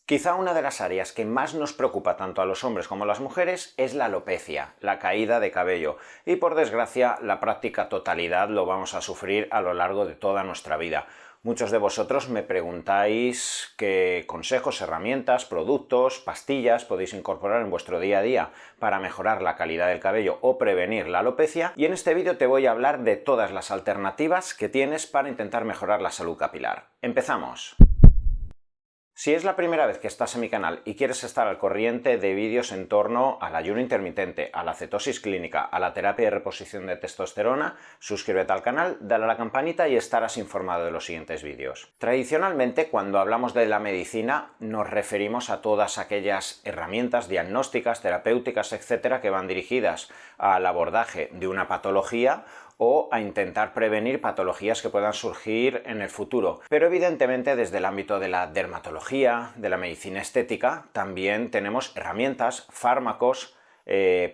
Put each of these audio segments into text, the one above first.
Quizá una de las áreas que más nos preocupa tanto a los hombres como a las mujeres es la alopecia, la caída de cabello, y por desgracia la práctica totalidad lo vamos a sufrir a lo largo de toda nuestra vida. Muchos de vosotros me preguntáis qué consejos, herramientas, productos, pastillas podéis incorporar en vuestro día a día para mejorar la calidad del cabello o prevenir la alopecia, y en este vídeo te voy a hablar de todas las alternativas que tienes para intentar mejorar la salud capilar. ¡Empezamos! Si es la primera vez que estás en mi canal y quieres estar al corriente de vídeos en torno al ayuno intermitente, a la cetosis clínica, a la terapia de reposición de testosterona, suscríbete al canal, dale a la campanita y estarás informado de los siguientes vídeos. Tradicionalmente, cuando hablamos de la medicina, nos referimos a todas aquellas herramientas diagnósticas, terapéuticas, etcétera, que van dirigidas al abordaje de una patología o a intentar prevenir patologías que puedan surgir en el futuro. Pero evidentemente desde el ámbito de la dermatología, de la medicina estética, también tenemos herramientas, fármacos,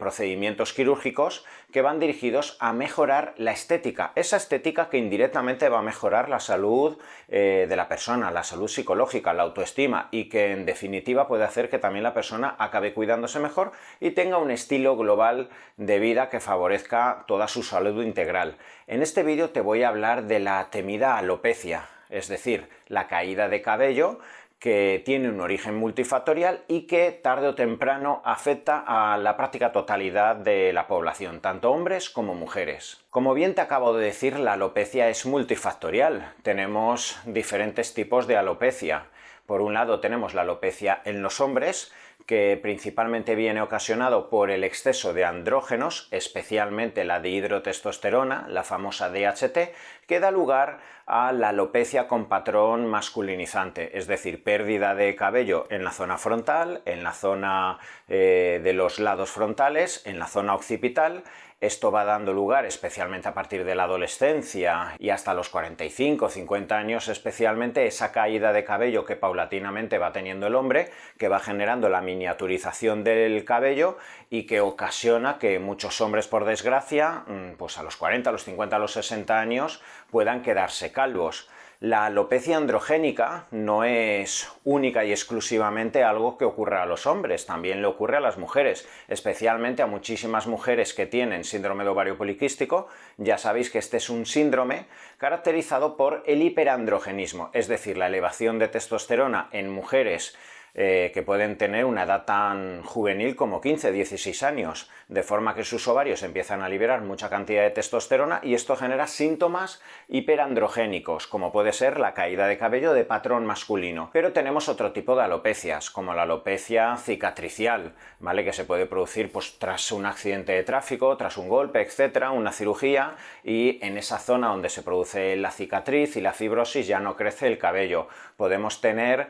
procedimientos quirúrgicos que van dirigidos a mejorar la estética, esa estética que indirectamente va a mejorar la salud de la persona, la salud psicológica, la autoestima, y que en definitiva puede hacer que también la persona acabe cuidándose mejor y tenga un estilo global de vida que favorezca toda su salud integral. En este vídeo te voy a hablar de la temida alopecia, es decir, la caída de cabello, que tiene un origen multifactorial y que tarde o temprano afecta a la práctica totalidad de la población, tanto hombres como mujeres. Como bien te acabo de decir, la alopecia es multifactorial. Tenemos diferentes tipos de alopecia. Por un lado tenemos la alopecia en los hombres, que principalmente viene ocasionado por el exceso de andrógenos, especialmente la dihidrotestosterona, la famosa DHT, que da lugar a la alopecia con patrón masculinizante, es decir, pérdida de cabello en la zona frontal, en la zona de los lados frontales, en la zona occipital. Esto va dando lugar, especialmente a partir de la adolescencia y hasta los 45 o 50 años especialmente, esa caída de cabello que paulatinamente va teniendo el hombre, que va generando la miniaturización del cabello y que ocasiona que muchos hombres, por desgracia, pues a los 40, a los 50, a los 60 años puedan quedarse calvos. La alopecia androgénica no es única y exclusivamente algo que ocurre a los hombres, también le ocurre a las mujeres, especialmente a muchísimas mujeres que tienen síndrome de ovario poliquístico. Ya sabéis que este es un síndrome caracterizado por el hiperandrogenismo, es decir, la elevación de testosterona en mujeres que pueden tener una edad tan juvenil como 15, 16 años, de forma que sus ovarios empiezan a liberar mucha cantidad de testosterona y esto genera síntomas hiperandrogénicos, como puede ser la caída de cabello de patrón masculino. Pero tenemos otro tipo de alopecias, como la alopecia cicatricial, ¿vale? Que se puede producir pues, tras un accidente de tráfico, tras un golpe, etcétera, una cirugía, y en esa zona donde se produce la cicatriz y la fibrosis ya no crece el cabello. Podemos tener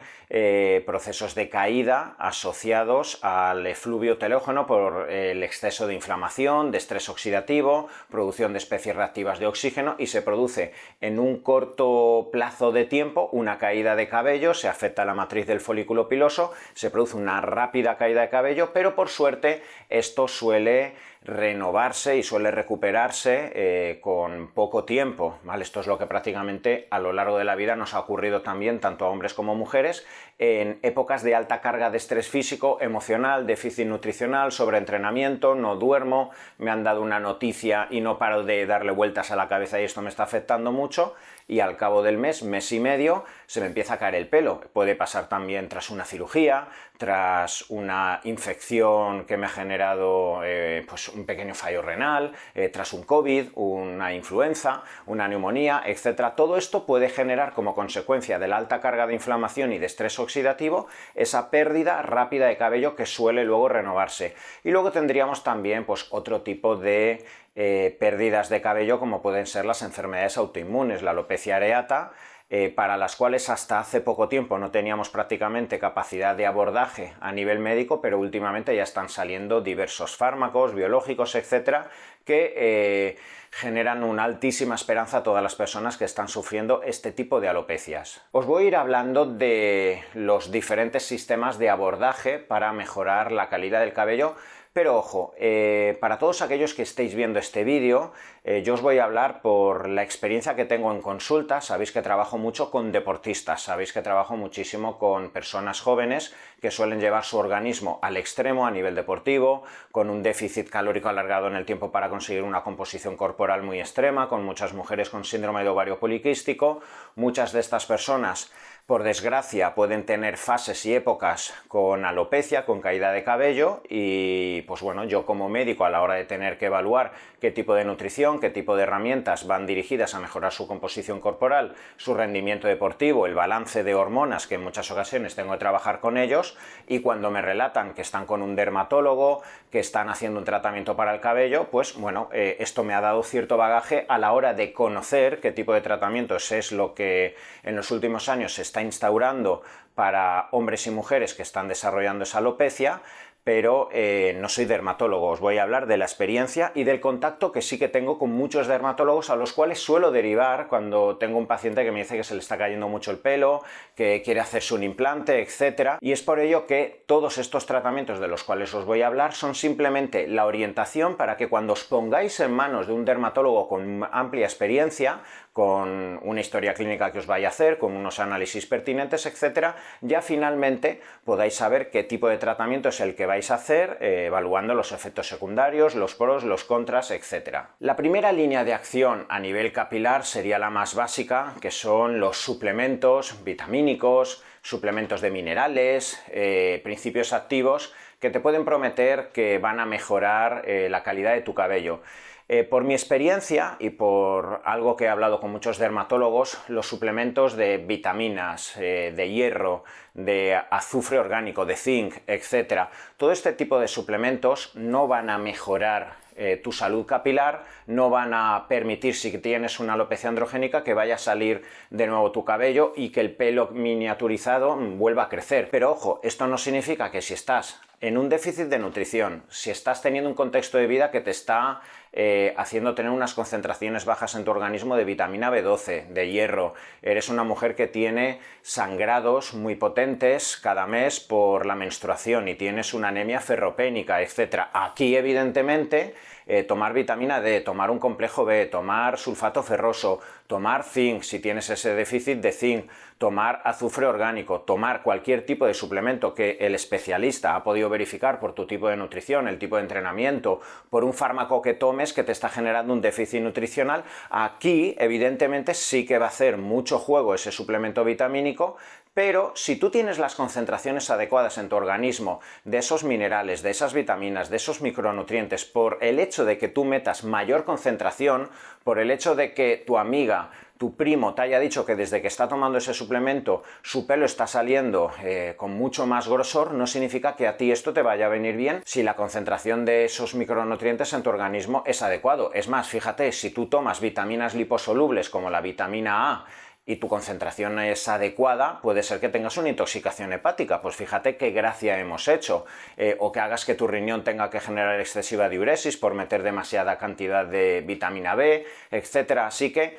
procesos de caída asociados al efluvio telógeno por el exceso de inflamación, de estrés oxidativo, producción de especies reactivas de oxígeno, y se produce en un corto plazo de tiempo una caída de cabello, se afecta la matriz del folículo piloso, se produce una rápida caída de cabello, pero por suerte esto suele renovarse y suele recuperarse con poco tiempo, ¿vale? Esto es lo que prácticamente a lo largo de la vida nos ha ocurrido también tanto a hombres como mujeres en épocas de alta carga de estrés físico, emocional, déficit nutricional, sobreentrenamiento, no duermo, me han dado una noticia y no paro de darle vueltas a la cabeza y esto me está afectando mucho, y al cabo del mes y medio, se me empieza a caer el pelo. Puede pasar también tras una cirugía, tras una infección que me ha generado pues un pequeño fallo renal, tras un COVID, una influenza, una neumonía, etc. Todo esto puede generar como consecuencia de la alta carga de inflamación y de estrés oxidativo esa pérdida rápida de cabello que suele luego renovarse. Y luego tendríamos también pues, otro tipo de pérdidas de cabello como pueden ser las enfermedades autoinmunes, la alopecia areata, para las cuales hasta hace poco tiempo no teníamos prácticamente capacidad de abordaje a nivel médico, pero últimamente ya están saliendo diversos fármacos, biológicos, etcétera, que generan una altísima esperanza a todas las personas que están sufriendo este tipo de alopecias. Os voy a ir hablando de los diferentes sistemas de abordaje para mejorar la calidad del cabello, Pero ojo, para todos aquellos que estéis viendo este vídeo, yo os voy a hablar por la experiencia que tengo en consulta. Sabéis que trabajo mucho con deportistas, sabéis que trabajo muchísimo con personas jóvenes que suelen llevar su organismo al extremo a nivel deportivo, con un déficit calórico alargado en el tiempo para conseguir una composición corporal muy extrema, con muchas mujeres con síndrome de ovario poliquístico. Muchas de estas personas, por desgracia, pueden tener fases y épocas con alopecia, con caída de cabello, y pues bueno, yo como médico, a la hora de tener que evaluar qué tipo de nutrición, qué tipo de herramientas van dirigidas a mejorar su composición corporal, su rendimiento deportivo, el balance de hormonas, que en muchas ocasiones tengo que trabajar con ellos, y cuando me relatan que están con un dermatólogo, que están haciendo un tratamiento para el cabello, pues bueno, esto me ha dado cierto bagaje a la hora de conocer qué tipo de tratamientos es lo que en los últimos años se está instaurando para hombres y mujeres que están desarrollando esa alopecia, pero no soy dermatólogo. Os voy a hablar de la experiencia y del contacto que sí que tengo con muchos dermatólogos, a los cuales suelo derivar cuando tengo un paciente que me dice que se le está cayendo mucho el pelo, que quiere hacerse un implante, etc. Y es por ello que todos estos tratamientos de los cuales os voy a hablar son simplemente la orientación para que cuando os pongáis en manos de un dermatólogo con amplia experiencia, con una historia clínica que os vaya a hacer, con unos análisis pertinentes, etc., ya finalmente podáis saber qué tipo de tratamiento es el que vais a hacer, evaluando los efectos secundarios, los pros, los contras, etc. La primera línea de acción a nivel capilar sería la más básica, que son los suplementos vitamínicos, suplementos de minerales, principios activos que te pueden prometer que van a mejorar la calidad de tu cabello. Por mi experiencia y por algo que he hablado con muchos dermatólogos, los suplementos de vitaminas, de hierro, de azufre orgánico, de zinc, etc., todo este tipo de suplementos no van a mejorar tu salud capilar, no van a permitir, si tienes una alopecia androgénica, que vaya a salir de nuevo tu cabello y que el pelo miniaturizado vuelva a crecer. Pero ojo, esto no significa que si estás en un déficit de nutrición, si estás teniendo un contexto de vida que te está haciendo tener unas concentraciones bajas en tu organismo de vitamina B12, de hierro, eres una mujer que tiene sangrados muy potentes cada mes por la menstruación y tienes una anemia ferropénica, etc. Aquí, evidentemente, tomar vitamina D, tomar un complejo B, tomar sulfato ferroso, tomar zinc si tienes ese déficit de zinc, tomar azufre orgánico, tomar cualquier tipo de suplemento que el especialista ha podido verificar por tu tipo de nutrición, el tipo de entrenamiento, por un fármaco que tomes que te está generando un déficit nutricional. Aquí, evidentemente, sí que va a hacer mucho juego ese suplemento vitamínico, pero si tú tienes las concentraciones adecuadas en tu organismo de esos minerales, de esas vitaminas, de esos micronutrientes, por el hecho de que tú metas mayor concentración, por el hecho de que tu amiga, tu primo te haya dicho que desde que está tomando ese suplemento su pelo está saliendo con mucho más grosor, no significa que a ti esto te vaya a venir bien si la concentración de esos micronutrientes en tu organismo es adecuado. Es más, fíjate, si tú tomas vitaminas liposolubles como la vitamina A, y tu concentración es adecuada, puede ser que tengas una intoxicación hepática. Pues fíjate qué gracia hemos hecho. O que hagas que tu riñón tenga que generar excesiva diuresis por meter demasiada cantidad de vitamina B, etc. Así que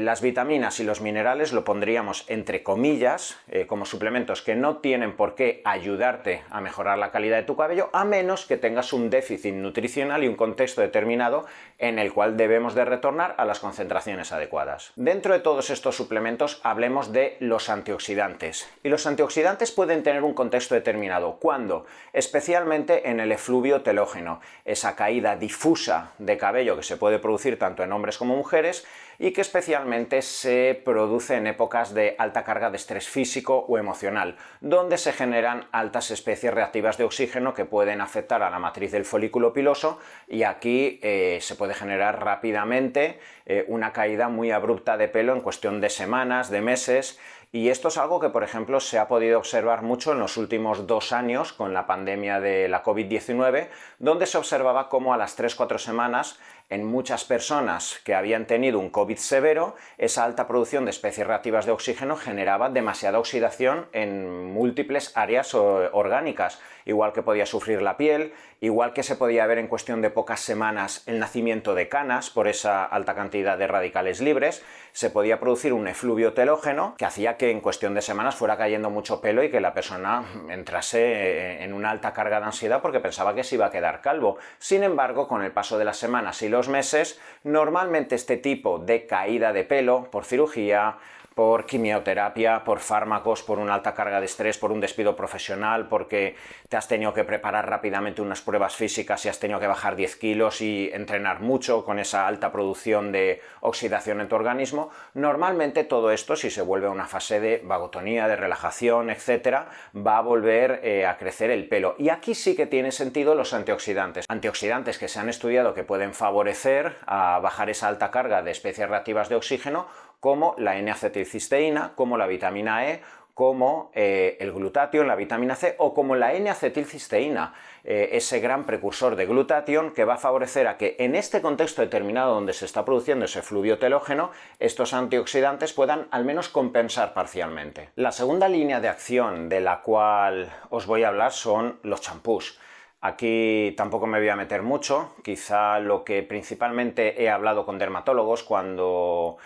las vitaminas y los minerales lo pondríamos entre comillas, como suplementos que no tienen por qué ayudarte a mejorar la calidad de tu cabello, a menos que tengas un déficit nutricional y un contexto determinado en el cual debemos de retornar a las concentraciones adecuadas. Dentro de todos estos suplementos hablemos de los antioxidantes. Y los antioxidantes pueden tener un contexto determinado. ¿Cuándo? Especialmente en el efluvio telógeno, esa caída difusa de cabello que se puede producir tanto en hombres como mujeres y que especialmente se produce en épocas de alta carga de estrés físico o emocional, donde se generan altas especies reactivas de oxígeno que pueden afectar a la matriz del folículo piloso, y aquí se puede generar rápidamente una caída muy abrupta de pelo en cuestión de semanas, de meses. Y esto es algo que, por ejemplo, se ha podido observar mucho en los últimos 2 años con la pandemia de la COVID-19, donde se observaba cómo a las 3-4 semanas en muchas personas que habían tenido un COVID severo, esa alta producción de especies reactivas de oxígeno generaba demasiada oxidación en múltiples áreas orgánicas, igual que podía sufrir la piel, igual que se podía ver en cuestión de pocas semanas el nacimiento de canas por esa alta cantidad de radicales libres, se podía producir un efluvio telógeno que hacía que en cuestión de semanas fuera cayendo mucho pelo y que la persona entrase en una alta carga de ansiedad porque pensaba que se iba a quedar calvo. Sin embargo, con el paso de las semanas y los meses, normalmente este tipo de caída de pelo por cirugía, por quimioterapia, por fármacos, por una alta carga de estrés, por un despido profesional, porque te has tenido que preparar rápidamente unas pruebas físicas y has tenido que bajar 10 kilos y entrenar mucho con esa alta producción de oxidación en tu organismo. Normalmente todo esto, si se vuelve a una fase de vagotonía, de relajación, etc., va a volver a crecer el pelo. Y aquí sí que tiene sentido los antioxidantes. Antioxidantes que se han estudiado que pueden favorecer a bajar esa alta carga de especies reactivas de oxígeno, como la N-acetilcisteína, como la vitamina E, como el glutatión, la vitamina C, o como la N-acetilcisteína, ese gran precursor de glutatión que va a favorecer a que en este contexto determinado donde se está produciendo ese fluvio telógeno, estos antioxidantes puedan al menos compensar parcialmente. La segunda línea de acción de la cual os voy a hablar son los champús. Aquí tampoco me voy a meter mucho, quizá lo que principalmente he hablado con dermatólogos cuando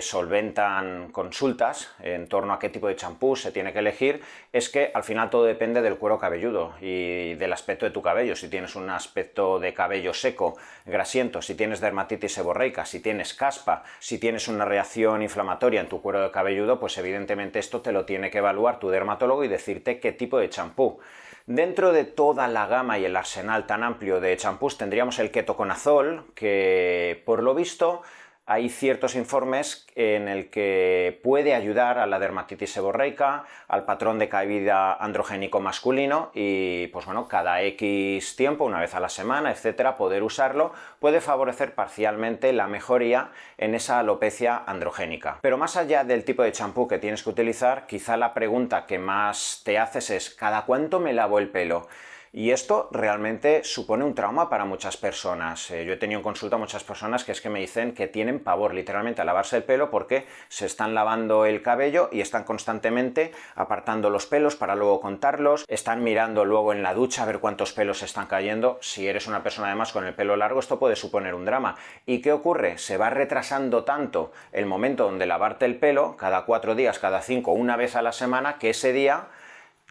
solventan consultas en torno a qué tipo de champú se tiene que elegir, es que al final todo depende del cuero cabelludo y del aspecto de tu cabello. Si tienes un aspecto de cabello seco, grasiento, si tienes dermatitis seborreica, si tienes caspa, si tienes una reacción inflamatoria en tu cuero cabelludo, pues evidentemente esto te lo tiene que evaluar tu dermatólogo y decirte qué tipo de champú. Dentro de toda la gama y el arsenal tan amplio de champús tendríamos el ketoconazol, que por lo visto hay ciertos informes en el que puede ayudar a la dermatitis seborreica, al patrón de caída androgénico masculino y, pues bueno, cada X tiempo, una vez a la semana, etcétera, poder usarlo puede favorecer parcialmente la mejoría en esa alopecia androgénica. Pero más allá del tipo de champú que tienes que utilizar, quizá la pregunta que más te haces es ¿cada cuánto me lavo el pelo? Y esto realmente supone un trauma para muchas personas. Yo he tenido en consulta a muchas personas que es que me dicen que tienen pavor literalmente a lavarse el pelo porque se están lavando el cabello y están constantemente apartando los pelos para luego contarlos, están mirando luego en la ducha a ver cuántos pelos están cayendo. Si eres una persona además con el pelo largo, esto puede suponer un drama. ¿Y qué ocurre? Se va retrasando tanto el momento donde lavarte el pelo, cada 4 días, cada 5, una vez a la semana, que ese día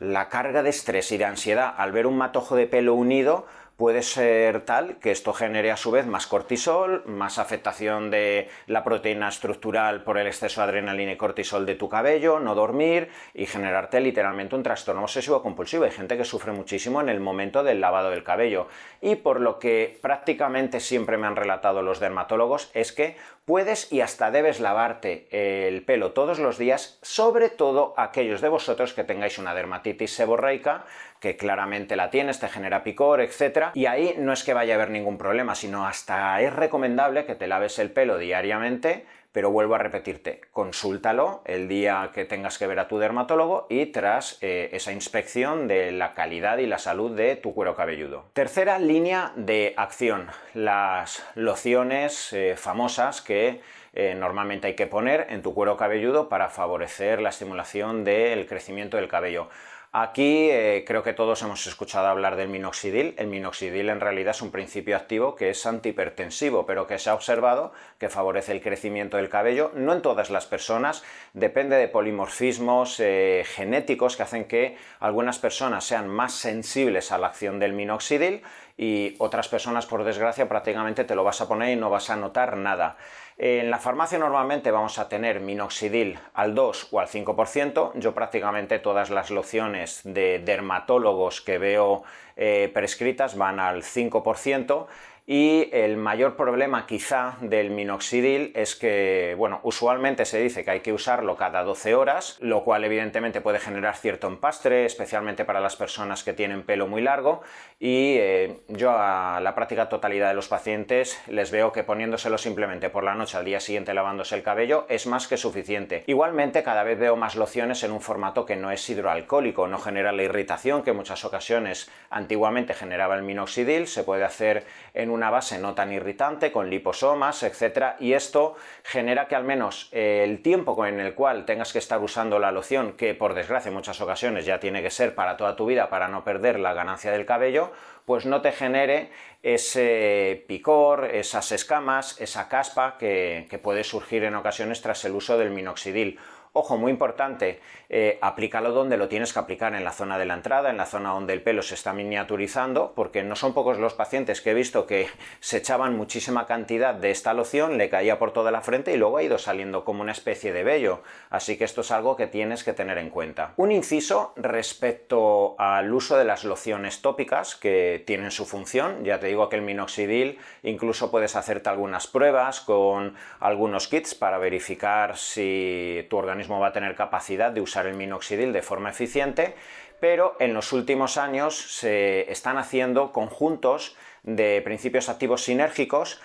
la carga de estrés y de ansiedad al ver un matojo de pelo unido puede ser tal que esto genere a su vez más cortisol, más afectación de la proteína estructural por el exceso de adrenalina y cortisol de tu cabello, no dormir y generarte literalmente un trastorno obsesivo compulsivo. Hay gente que sufre muchísimo en el momento del lavado del cabello y por lo que prácticamente siempre me han relatado los dermatólogos es que puedes y hasta debes lavarte el pelo todos los días, sobre todo aquellos de vosotros que tengáis una dermatitis seborreica, que claramente la tienes, te genera picor, etc. Y ahí no es que vaya a haber ningún problema, sino hasta es recomendable que te laves el pelo diariamente, pero vuelvo a repetirte, consúltalo el día que tengas que ver a tu dermatólogo y tras esa inspección de la calidad y la salud de tu cuero cabelludo. Tercera línea de acción, las lociones famosas que normalmente hay que poner en tu cuero cabelludo para favorecer la estimulación del crecimiento del cabello. Aquí creo que todos hemos escuchado hablar del minoxidil. El minoxidil en realidad es un principio activo que es antihipertensivo, pero que se ha observado que favorece el crecimiento del cabello. No en todas las personas, depende de polimorfismos genéticos que hacen que algunas personas sean más sensibles a la acción del minoxidil y otras personas, por desgracia, prácticamente te lo vas a poner y no vas a notar nada. En la farmacia normalmente vamos a tener minoxidil al 2 o al 5%. Yo prácticamente todas las lociones de dermatólogos que veo prescritas van al 5%. Y el mayor problema quizá del minoxidil es que, bueno, usualmente se dice que hay que usarlo cada 12 horas, lo cual evidentemente puede generar cierto empastre, especialmente para las personas que tienen pelo muy largo, y yo a la práctica totalidad de los pacientes les veo que poniéndoselo simplemente por la noche al día siguiente lavándose el cabello es más que suficiente. Igualmente cada vez veo más lociones en un formato que no es hidroalcohólico, no genera la irritación que en muchas ocasiones antiguamente generaba el minoxidil, se puede hacer en un una base no tan irritante, con liposomas, etc. Y esto genera que al menos el tiempo en el cual tengas que estar usando la loción, que por desgracia en muchas ocasiones ya tiene que ser para toda tu vida para no perder la ganancia del cabello, pues no te genere ese picor, esas escamas, esa caspa que puede surgir en ocasiones tras el uso del minoxidil. Ojo, muy importante, aplícalo donde lo tienes que aplicar, en la zona de la entrada, en la zona donde el pelo se está miniaturizando, porque no son pocos los pacientes que he visto que se echaban muchísima cantidad de esta loción, le caía por toda la frente y luego ha ido saliendo como una especie de vello, así que esto es algo que tienes que tener en cuenta. Un inciso respecto al uso de las lociones tópicas, que tienen su función. Ya te digo que el minoxidil, incluso puedes hacerte algunas pruebas con algunos kits para verificar si tu organismo va a tener capacidad de usar el minoxidil de forma eficiente, pero en los últimos años se están haciendo conjuntos de principios activos sinérgicos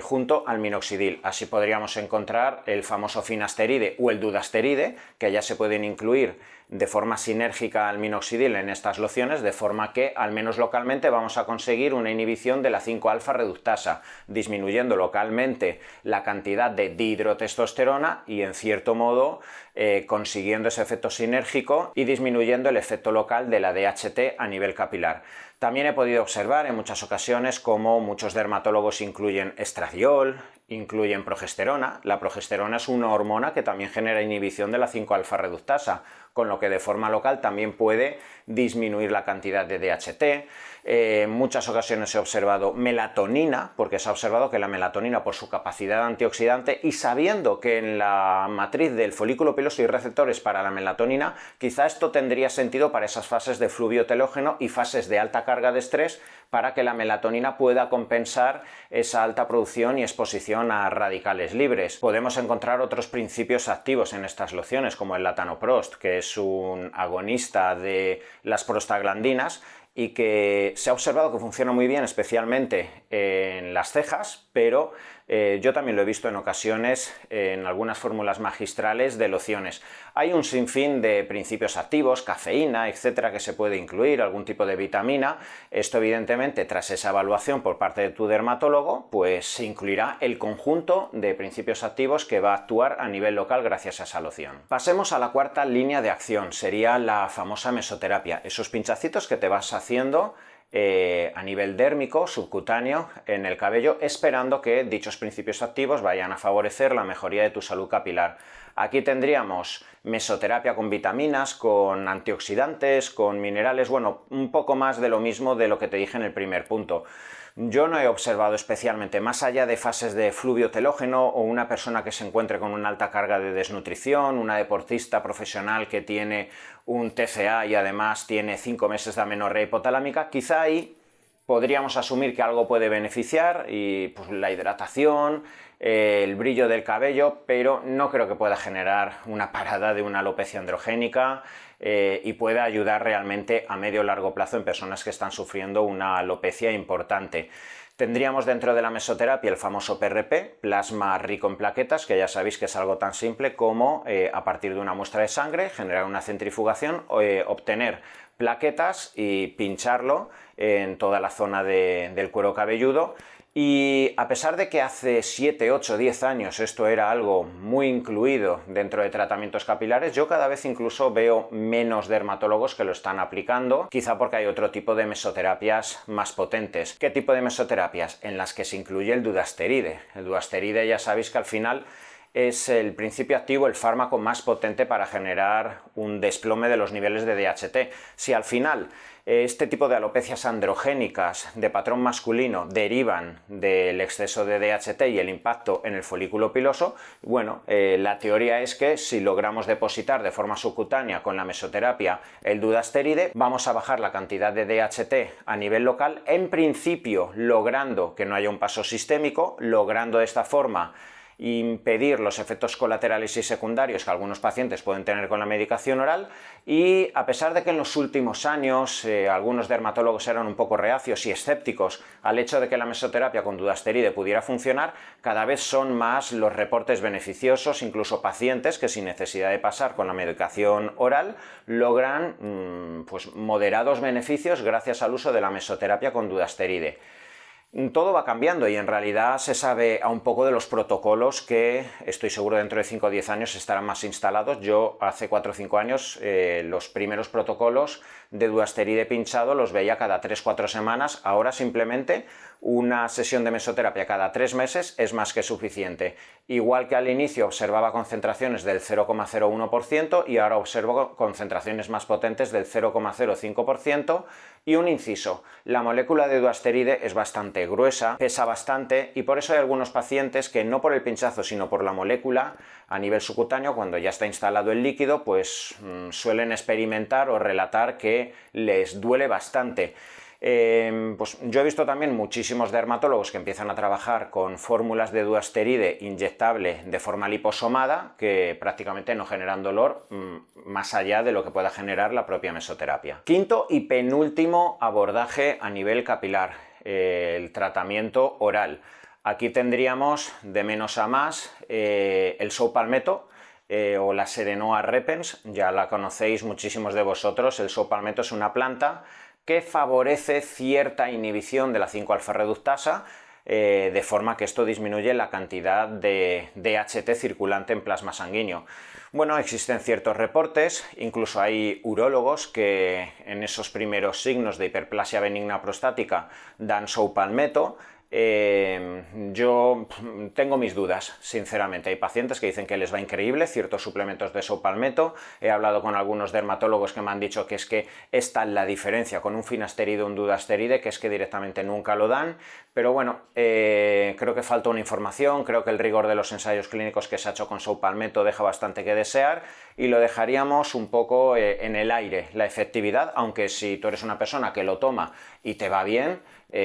junto al minoxidil. Así podríamos encontrar el famoso finasteride o el dudasteride, que ya se pueden incluir de forma sinérgica al minoxidil en estas lociones, de forma que al menos localmente vamos a conseguir una inhibición de la 5-alfa reductasa, disminuyendo localmente la cantidad de dihidrotestosterona y en cierto modo consiguiendo ese efecto sinérgico y disminuyendo el efecto local de la DHT a nivel capilar. También he podido observar en muchas ocasiones cómo muchos dermatólogos incluyen estradiol, incluyen progesterona. La progesterona es una hormona que también genera inhibición de la 5-alfa reductasa, con lo que de forma local también puede disminuir la cantidad de DHT. En muchas ocasiones he observado melatonina, porque se ha observado que la melatonina, por su capacidad antioxidante y sabiendo que en la matriz del folículo piloso hay receptores para la melatonina, quizá esto tendría sentido para esas fases de fluvio telógeno y fases de alta carga de estrés, para que la melatonina pueda compensar esa alta producción y exposición a radicales libres. Podemos encontrar otros principios activos en estas lociones, como el latanoprost, que es un agonista de las prostaglandinas y que se ha observado que funciona muy bien, especialmente en las cejas, pero yo también lo he visto en ocasiones en algunas fórmulas magistrales de lociones. Hay un sinfín de principios activos, cafeína, etcétera, que se puede incluir, algún tipo de vitamina. Esto evidentemente, tras esa evaluación por parte de tu dermatólogo, pues se incluirá el conjunto de principios activos que va a actuar a nivel local gracias a esa loción. Pasemos a la cuarta línea de acción, sería la famosa mesoterapia, esos pinchacitos que te vas haciendo a nivel dérmico, subcutáneo, en el cabello, esperando que dichos principios activos vayan a favorecer la mejoría de tu salud capilar. Aquí tendríamos mesoterapia con vitaminas, con antioxidantes, con minerales, bueno, un poco más de lo mismo de lo que te dije en el primer punto. Yo no he observado especialmente, más allá de fases de fluvio telógeno o una persona que se encuentre con una alta carga de desnutrición, una deportista profesional que tiene un TCA y además tiene 5 meses de amenorrea hipotalámica, quizá ahí podríamos asumir que algo puede beneficiar, y pues la hidratación, el brillo del cabello, pero no creo que pueda generar una parada de una alopecia androgénica y pueda ayudar realmente a medio o largo plazo en personas que están sufriendo una alopecia importante. Tendríamos dentro de la mesoterapia el famoso PRP, plasma rico en plaquetas, que ya sabéis que es algo tan simple como a partir de una muestra de sangre generar una centrifugación, obtener plaquetas y pincharlo en toda la zona del cuero cabelludo. Y a pesar de que hace 7, 8, 10 años esto era algo muy incluido dentro de tratamientos capilares, yo cada vez incluso veo menos dermatólogos que lo están aplicando, quizá porque hay otro tipo de mesoterapias más potentes. ¿Qué tipo de mesoterapias? En las que se incluye el dudasteride. El dudasteride ya sabéis que al final es el principio activo, el fármaco más potente para generar un desplome de los niveles de DHT. Si al final este tipo de alopecias androgénicas de patrón masculino derivan del exceso de DHT y el impacto en el folículo piloso, bueno, la teoría es que si logramos depositar de forma subcutánea con la mesoterapia el dudasteride, vamos a bajar la cantidad de DHT a nivel local, en principio logrando que no haya un paso sistémico, logrando de esta forma impedir los efectos colaterales y secundarios que algunos pacientes pueden tener con la medicación oral. Y a pesar de que en los últimos años algunos dermatólogos eran un poco reacios y escépticos al hecho de que la mesoterapia con dudasteride pudiera funcionar, cada vez son más los reportes beneficiosos, incluso pacientes que sin necesidad de pasar con la medicación oral logran pues moderados beneficios gracias al uso de la mesoterapia con dudasteride. Todo va cambiando y en realidad se sabe a un poco de los protocolos que estoy seguro dentro de 5 o 10 años estarán más instalados. Yo hace 4 o 5 años los primeros protocolos de duasteride pinchado los veía cada 3-4 semanas, ahora simplemente una sesión de mesoterapia cada 3 meses es más que suficiente. Igual que al inicio observaba concentraciones del 0,01% y ahora observo concentraciones más potentes del 0,05%. Y un inciso, la molécula de duasteride es bastante gruesa, pesa bastante y por eso hay algunos pacientes que no por el pinchazo sino por la molécula a nivel subcutáneo, cuando ya está instalado el líquido, pues suelen experimentar o relatar que les duele bastante. Pues yo he visto también muchísimos dermatólogos que empiezan a trabajar con fórmulas de duasteride inyectable de forma liposomada que prácticamente no generan dolor más allá de lo que pueda generar la propia mesoterapia. Quinto y penúltimo abordaje a nivel capilar, el tratamiento oral. Aquí tendríamos de menos a más el saupalmeto, o la Serenoa repens, ya la conocéis muchísimos de vosotros. El saupalmeto es una planta que favorece cierta inhibición de la 5-alfa reductasa, de forma que esto disminuye la cantidad de DHT circulante en plasma sanguíneo. Bueno, existen ciertos reportes, incluso hay urólogos que en esos primeros signos de hiperplasia benigna prostática dan saupalmeto. Yo tengo mis dudas, sinceramente. Hay pacientes que dicen que les va increíble ciertos suplementos de saupalmeto. He hablado con algunos dermatólogos que me han dicho que es que esta es la diferencia con un finasteride o un dudasteride, que es que directamente nunca lo dan. Pero bueno, creo que falta una información, creo que el rigor de los ensayos clínicos que se ha hecho con saupalmeto deja bastante que desear y lo dejaríamos un poco en el aire, la efectividad, aunque si tú eres una persona que lo toma y te va bien,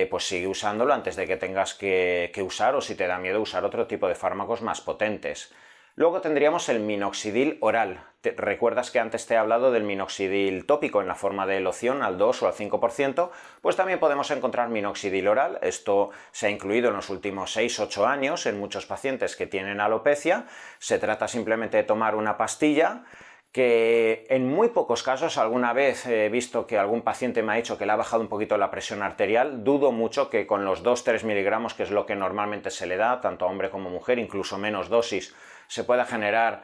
pues sigue usándolo antes de que tengas que usar, o si te da miedo usar otro tipo de fármacos más potentes. Luego tendríamos el minoxidil oral. ¿Recuerdas que antes te he hablado del minoxidil tópico en la forma de loción al 2 o al 5%? Pues también podemos encontrar minoxidil oral. Esto se ha incluido en los últimos 6-8 años en muchos pacientes que tienen alopecia. Se trata simplemente de tomar una pastilla que en muy pocos casos, alguna vez he visto que algún paciente me ha dicho que le ha bajado un poquito la presión arterial. Dudo mucho que con los 2-3 miligramos, que es lo que normalmente se le da, tanto a hombre como a mujer, incluso menos dosis, se pueda generar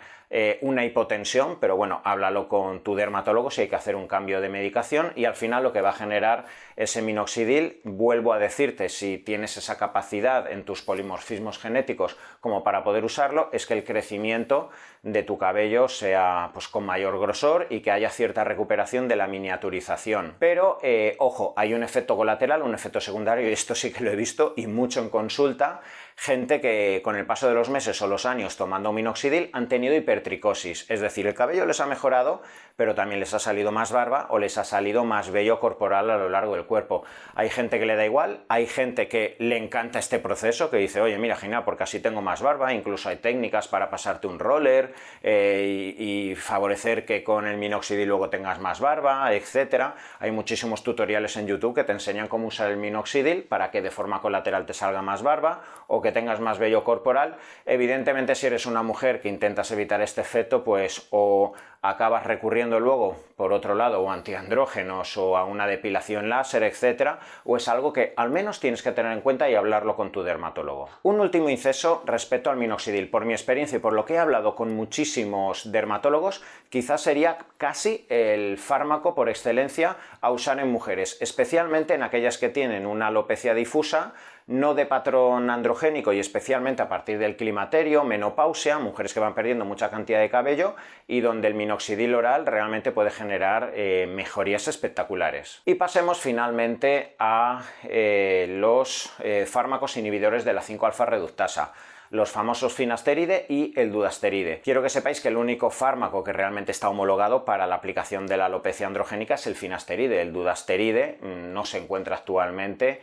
una hipotensión, pero bueno, háblalo con tu dermatólogo si hay que hacer un cambio de medicación y al final lo que va a generar ese minoxidil, vuelvo a decirte, si tienes esa capacidad en tus polimorfismos genéticos como para poder usarlo, es que el crecimiento de tu cabello sea pues con mayor grosor y que haya cierta recuperación de la miniaturización. Pero ojo, hay un efecto colateral, un efecto secundario, y esto sí que lo he visto y mucho en consulta, gente que con el paso de los meses o los años tomando minoxidil han tenido hipertricosis, es decir, el cabello les ha mejorado, pero también les ha salido más barba o les ha salido más vello corporal a lo largo del cuerpo. Hay gente que le da igual, hay gente que le encanta este proceso, que dice, oye, mira, genial, porque así tengo más barba, incluso hay técnicas para pasarte un roller y favorecer que con el minoxidil luego tengas más barba, etcétera. Hay muchísimos tutoriales en YouTube que te enseñan cómo usar el minoxidil para que de forma colateral te salga más barba o que tengas más vello corporal. Evidentemente, si eres una mujer que intentas evitar este efecto, pues o acabas recurriendo luego, por otro lado, o a antiandrógenos o a una depilación láser, etcétera, o es algo que al menos tienes que tener en cuenta y hablarlo con tu dermatólogo. Un último inciso respecto al minoxidil. Por mi experiencia y por lo que he hablado con muchísimos dermatólogos, quizás sería casi el fármaco por excelencia a usar en mujeres, especialmente en aquellas que tienen una alopecia difusa, no de patrón androgénico y especialmente a partir del climaterio, menopausia, mujeres que van perdiendo mucha cantidad de cabello y donde el minoxidil oral realmente puede generar mejorías espectaculares. Y pasemos finalmente a los fármacos inhibidores de la 5-alfa reductasa, los famosos finasteride y el dudasteride. Quiero que sepáis que el único fármaco que realmente está homologado para la aplicación de la alopecia androgénica es el finasteride. El dudasteride no se encuentra actualmente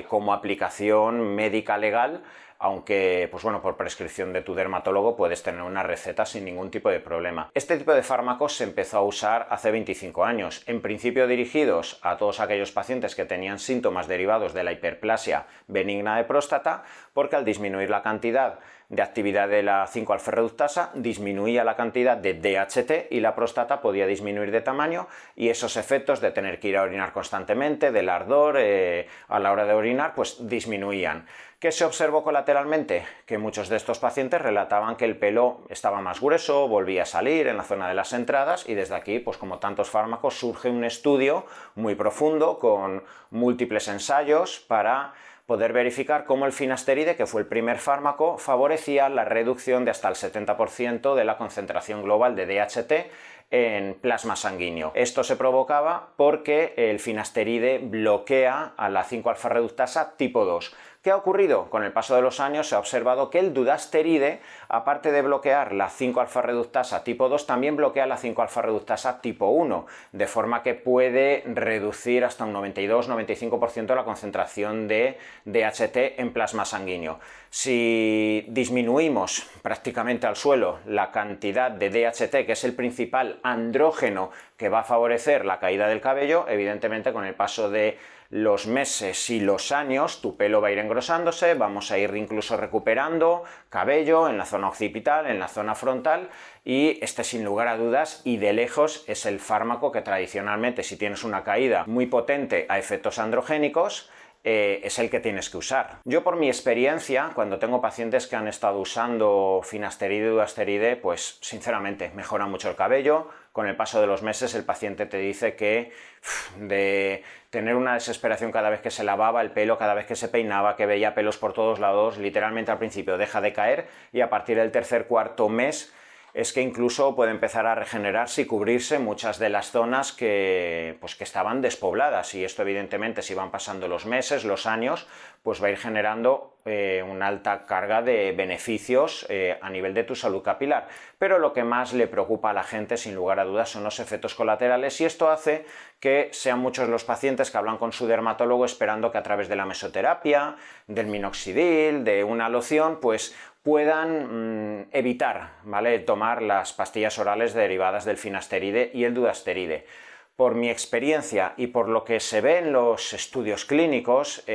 como aplicación médica legal, aunque, pues bueno, por prescripción de tu dermatólogo puedes tener una receta sin ningún tipo de problema. Este tipo de fármacos se empezó a usar hace 25 años, en principio dirigidos a todos aquellos pacientes que tenían síntomas derivados de la hiperplasia benigna de próstata, porque al disminuir la cantidad de actividad de la 5-alfa-reductasa, disminuía la cantidad de DHT y la próstata podía disminuir de tamaño, y esos efectos de tener que ir a orinar constantemente, del ardor a la hora de orinar, pues disminuían. ¿Qué se observó colateralmente? Que muchos de estos pacientes relataban que el pelo estaba más grueso, volvía a salir en la zona de las entradas, y desde aquí, pues como tantos fármacos, surge un estudio muy profundo con múltiples ensayos para poder verificar cómo el finasteride, que fue el primer fármaco, favorecía la reducción de hasta el 70% de la concentración global de DHT en plasma sanguíneo. Esto se provocaba porque el finasteride bloquea a la 5-alfa-reductasa tipo 2. ¿Qué ha ocurrido? Con el paso de los años se ha observado que el dudasteride, aparte de bloquear la 5-alfa-reductasa tipo 2, también bloquea la 5-alfa-reductasa tipo 1, de forma que puede reducir hasta un 92-95% la concentración de DHT en plasma sanguíneo. Si disminuimos prácticamente al suelo la cantidad de DHT, que es el principal andrógeno que va a favorecer la caída del cabello, evidentemente con el paso de los meses y los años tu pelo va a ir engrosándose, vamos a ir incluso recuperando cabello en la zona occipital, en la zona frontal, y este sin lugar a dudas y de lejos es el fármaco que tradicionalmente, si tienes una caída muy potente a efectos androgénicos, es el que tienes que usar. Yo, por mi experiencia, cuando tengo pacientes que han estado usando finasteride y dudasteride, pues sinceramente mejora mucho el cabello. Con el paso de los meses el paciente te dice que de tener una desesperación cada vez que se lavaba el pelo, cada vez que se peinaba, que veía pelos por todos lados, literalmente al principio deja de caer, y a partir del tercer-cuarto mes es que incluso puede empezar a regenerarse y cubrirse muchas de las zonas que estaban despobladas, y esto evidentemente, si van pasando los meses, los años, pues va a ir generando una alta carga de beneficios a nivel de tu salud capilar. Pero lo que más le preocupa a la gente, sin lugar a dudas, son los efectos colaterales, y esto hace que sean muchos los pacientes que hablan con su dermatólogo esperando que a través de la mesoterapia, del minoxidil, de una loción, pues puedan evitar, ¿vale?, tomar las pastillas orales derivadas del finasteride y el dudasteride. Por mi experiencia y por lo que se ve en los estudios clínicos,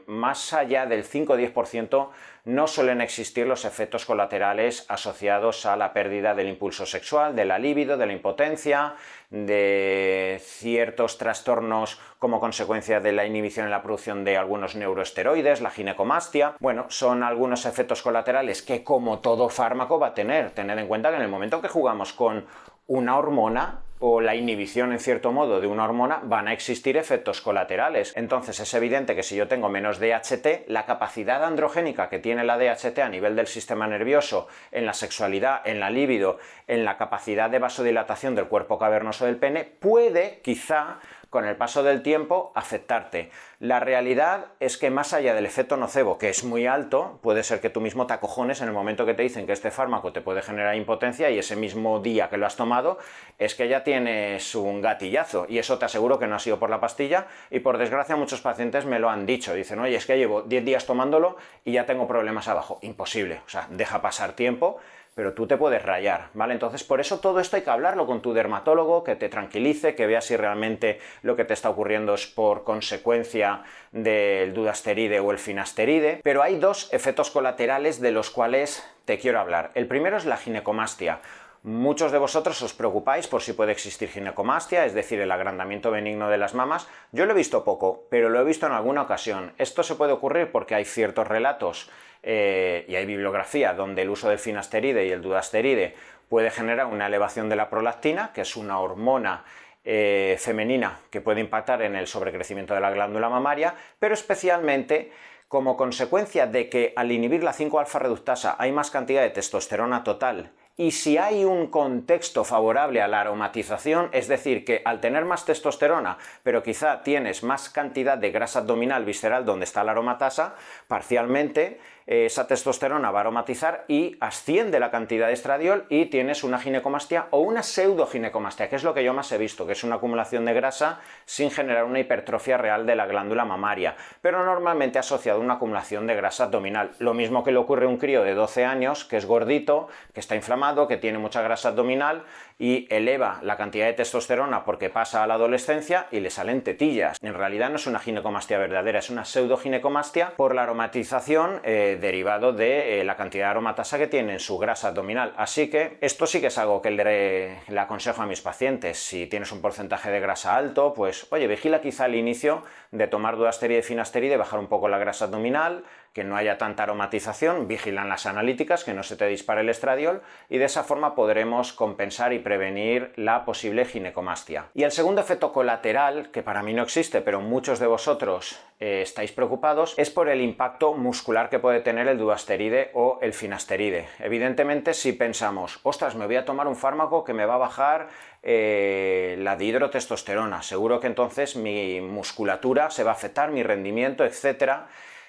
más allá del 5 o 10% no suelen existir los efectos colaterales asociados a la pérdida del impulso sexual, de la libido, de la impotencia, de ciertos trastornos como consecuencia de la inhibición en la producción de algunos neuroesteroides, la ginecomastia. Bueno, son algunos efectos colaterales que, como todo fármaco, va a tener. Tened en cuenta que en el momento que jugamos con una hormona o la inhibición en cierto modo de una hormona, van a existir efectos colaterales. Entonces es evidente que si yo tengo menos DHT, la capacidad androgénica que tiene la DHT a nivel del sistema nervioso, en la sexualidad, en la libido, en la capacidad de vasodilatación del cuerpo cavernoso del pene, puede quizá con el paso del tiempo afectarte. La realidad es que más allá del efecto nocebo, que es muy alto, puede ser que tú mismo te acojones en el momento que te dicen que este fármaco te puede generar impotencia, y ese mismo día que lo has tomado es que ya tienes un gatillazo, y eso te aseguro que no ha sido por la pastilla, y por desgracia muchos pacientes me lo han dicho. Dicen, oye, es que llevo 10 días tomándolo y ya tengo problemas abajo. Imposible, o sea, deja pasar tiempo, pero tú te puedes rayar, ¿vale? Entonces, por eso todo esto hay que hablarlo con tu dermatólogo, que te tranquilice, que vea si realmente lo que te está ocurriendo es por consecuencia del dudasteride o el finasteride. Pero hay dos efectos colaterales de los cuales te quiero hablar. El primero es la ginecomastia. Muchos de vosotros os preocupáis por si puede existir ginecomastia, es decir, el agrandamiento benigno de las mamas. Yo lo he visto poco, pero lo he visto en alguna ocasión. Esto se puede ocurrir porque hay ciertos relatos y hay bibliografía donde el uso del finasteride y el dudasteride puede generar una elevación de la prolactina, que es una hormona femenina que puede impactar en el sobrecrecimiento de la glándula mamaria, pero especialmente como consecuencia de que al inhibir la 5-alfa-reductasa hay más cantidad de testosterona total. Y si hay un contexto favorable a la aromatización, es decir, que al tener más testosterona, pero quizá tienes más cantidad de grasa abdominal visceral donde está la aromatasa, parcialmente esa testosterona va a aromatizar y asciende la cantidad de estradiol y tienes una ginecomastia o una pseudoginecomastia, que es lo que yo más he visto, que es una acumulación de grasa sin generar una hipertrofia real de la glándula mamaria, pero normalmente asociado a una acumulación de grasa abdominal. Lo mismo que le ocurre a un crío de 12 años que es gordito, que está inflamado, que tiene mucha grasa abdominal y eleva la cantidad de testosterona porque pasa a la adolescencia y le salen tetillas. En realidad no es una ginecomastia verdadera, es una pseudoginecomastia por la aromatización derivado de la cantidad de aromatasa que tiene en su grasa abdominal. Así que esto sí que es algo que le aconsejo a mis pacientes. Si tienes un porcentaje de grasa alto, pues oye, vigila quizá al inicio de tomar duasteride y finasteride, bajar un poco la grasa abdominal, que no haya tanta aromatización, vigilan las analíticas, que no se te dispare el estradiol, y de esa forma podremos compensar y prevenir la posible ginecomastia. Y el segundo efecto colateral, que para mí no existe, pero muchos de vosotros estáis preocupados, es por el impacto muscular que puede tener el duasteride o el finasteride. Evidentemente, si pensamos, ostras, me voy a tomar un fármaco que me va a bajar la dihidrotestosterona, seguro que entonces mi musculatura se va a afectar, mi rendimiento, etcétera.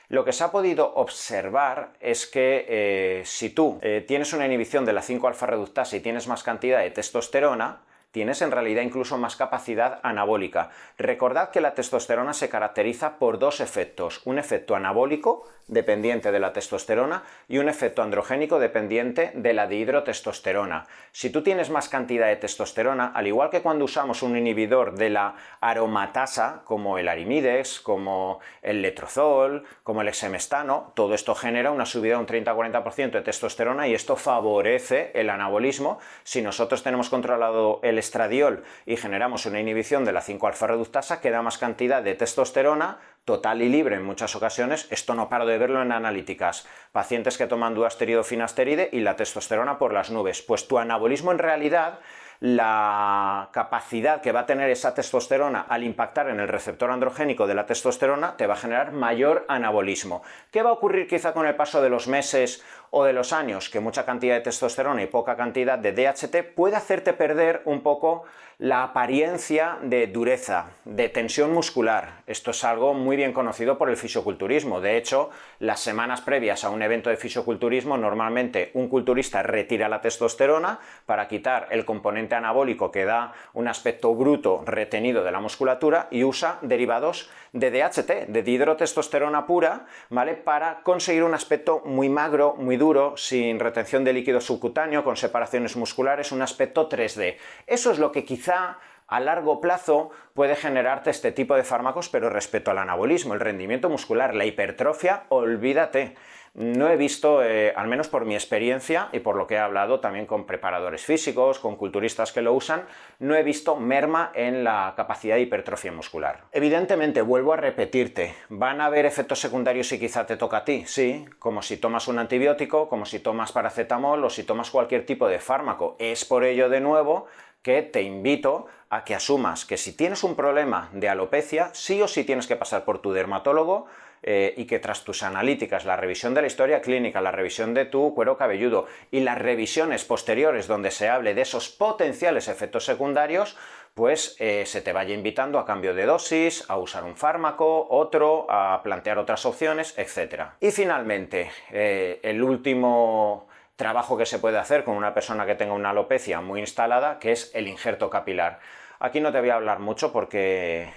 Lo que se ha podido observar es que si tú tienes una inhibición de la 5-alfa-reductasa y tienes más cantidad de testosterona, tienes en realidad incluso más capacidad anabólica. Recordad que la testosterona se caracteriza por dos efectos, un efecto anabólico dependiente de la testosterona y un efecto androgénico dependiente de la dihidrotestosterona. Si tú tienes más cantidad de testosterona, al igual que cuando usamos un inhibidor de la aromatasa, como el arimidex, como el letrozol, como el exemestano, todo esto genera una subida de un 30-40% de testosterona y esto favorece el anabolismo. Si nosotros tenemos controlado el estradiol y generamos una inhibición de la 5-alfa-reductasa, queda más cantidad de testosterona total y libre en muchas ocasiones. Esto no paro de verlo en analíticas. Pacientes que toman duasteride o finasteride y la testosterona por las nubes. Pues tu anabolismo en realidad, la capacidad que va a tener esa testosterona al impactar en el receptor androgénico de la testosterona te va a generar mayor anabolismo. ¿Qué va a ocurrir quizá con el paso de los meses o de los años? Que mucha cantidad de testosterona y poca cantidad de DHT puede hacerte perder un poco la apariencia de dureza, de tensión muscular. Esto es algo muy bien conocido por el fisiculturismo. De hecho, las semanas previas a un evento de fisiculturismo, normalmente un culturista retira la testosterona para quitar el componente anabólico que da un aspecto bruto retenido de la musculatura y usa derivados de DHT, de dihidrotestosterona pura, ¿vale? Para conseguir un aspecto muy magro, muy duro, sin retención de líquido subcutáneo, con separaciones musculares, un aspecto 3D. Eso es lo que quizá a largo plazo puede generarte este tipo de fármacos, pero respecto al anabolismo, el rendimiento muscular, la hipertrofia, olvídate. No he visto, al menos por mi experiencia y por lo que he hablado también con preparadores físicos, con culturistas que lo usan, no he visto merma en la capacidad de hipertrofia muscular. Evidentemente, vuelvo a repetirte, ¿van a haber efectos secundarios si quizá te toca a ti? Sí, como si tomas un antibiótico, como si tomas paracetamol o si tomas cualquier tipo de fármaco. Es por ello, de nuevo, que te invito a que asumas que si tienes un problema de alopecia, sí o sí tienes que pasar por tu dermatólogo y que tras tus analíticas, la revisión de la historia clínica, la revisión de tu cuero cabelludo y las revisiones posteriores donde se hable de esos potenciales efectos secundarios, pues se te vaya invitando a cambio de dosis, a usar un fármaco, otro, a plantear otras opciones, etc. Y finalmente, el último trabajo que se puede hacer con una persona que tenga una alopecia muy instalada, que es el injerto capilar. Aquí no te voy a hablar mucho porque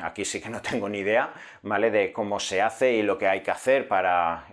aquí sí que no tengo ni idea, ¿vale?, de cómo se hace y lo que hay que hacer para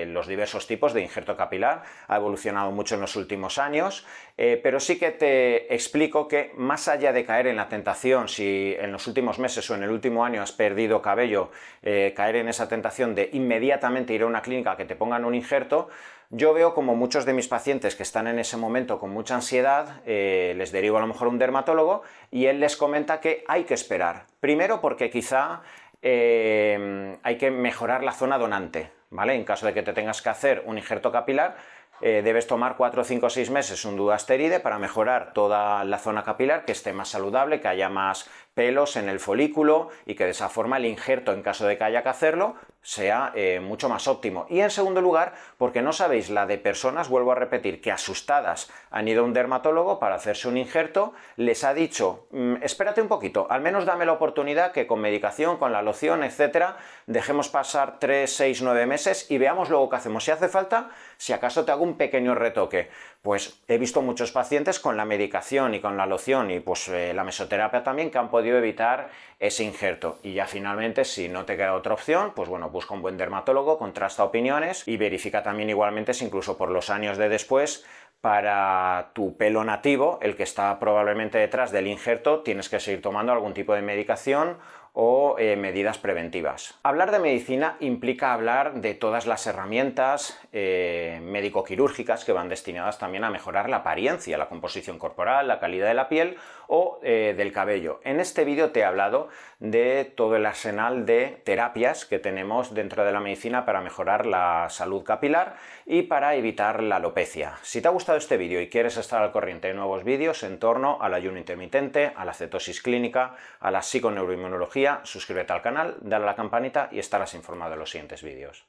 los diversos tipos de injerto capilar. Ha evolucionado mucho en los últimos años, pero sí que te explico que más allá de caer en la tentación, si en los últimos meses o en el último año has perdido cabello, caer en esa tentación de inmediatamente ir a una clínica que te pongan un injerto, yo veo como muchos de mis pacientes que están en ese momento con mucha ansiedad, les derivo a lo mejor a un dermatólogo y él les comenta que hay que esperar. Primero porque quizá hay que mejorar la zona donante, ¿vale? En caso de que te tengas que hacer un injerto capilar, debes tomar 4, 5 o 6 meses un duasteride para mejorar toda la zona capilar, que esté más saludable, que haya más pelos en el folículo y que de esa forma el injerto, en caso de que haya que hacerlo, sea mucho más óptimo. Y en segundo lugar, porque no sabéis la de personas, vuelvo a repetir, que asustadas han ido a un dermatólogo para hacerse un injerto, les ha dicho, espérate un poquito, al menos dame la oportunidad que con medicación, con la loción, etcétera, dejemos pasar 3, 6, 9 meses y veamos luego qué hacemos. Si hace falta, si acaso te hago un pequeño retoque. Pues he visto muchos pacientes con la medicación y con la loción y pues la mesoterapia también que han podido evitar ese injerto. Y ya finalmente, si no te queda otra opción, pues bueno, busca un buen dermatólogo, contrasta opiniones y verifica también igualmente si incluso por los años de después Para tu pelo nativo, el que está probablemente detrás del injerto, tienes que seguir tomando algún tipo de medicación o medidas preventivas. Hablar de medicina implica hablar de todas las herramientas médico-quirúrgicas que van destinadas también a mejorar la apariencia, la composición corporal, la calidad de la piel o del cabello. En este vídeo te he hablado de todo el arsenal de terapias que tenemos dentro de la medicina para mejorar la salud capilar y para evitar la alopecia. Si te ha gustado este vídeo y quieres estar al corriente de nuevos vídeos en torno al ayuno intermitente, a la cetosis clínica, a la psiconeuroinmunología, suscríbete al canal, dale a la campanita y estarás informado de los siguientes vídeos.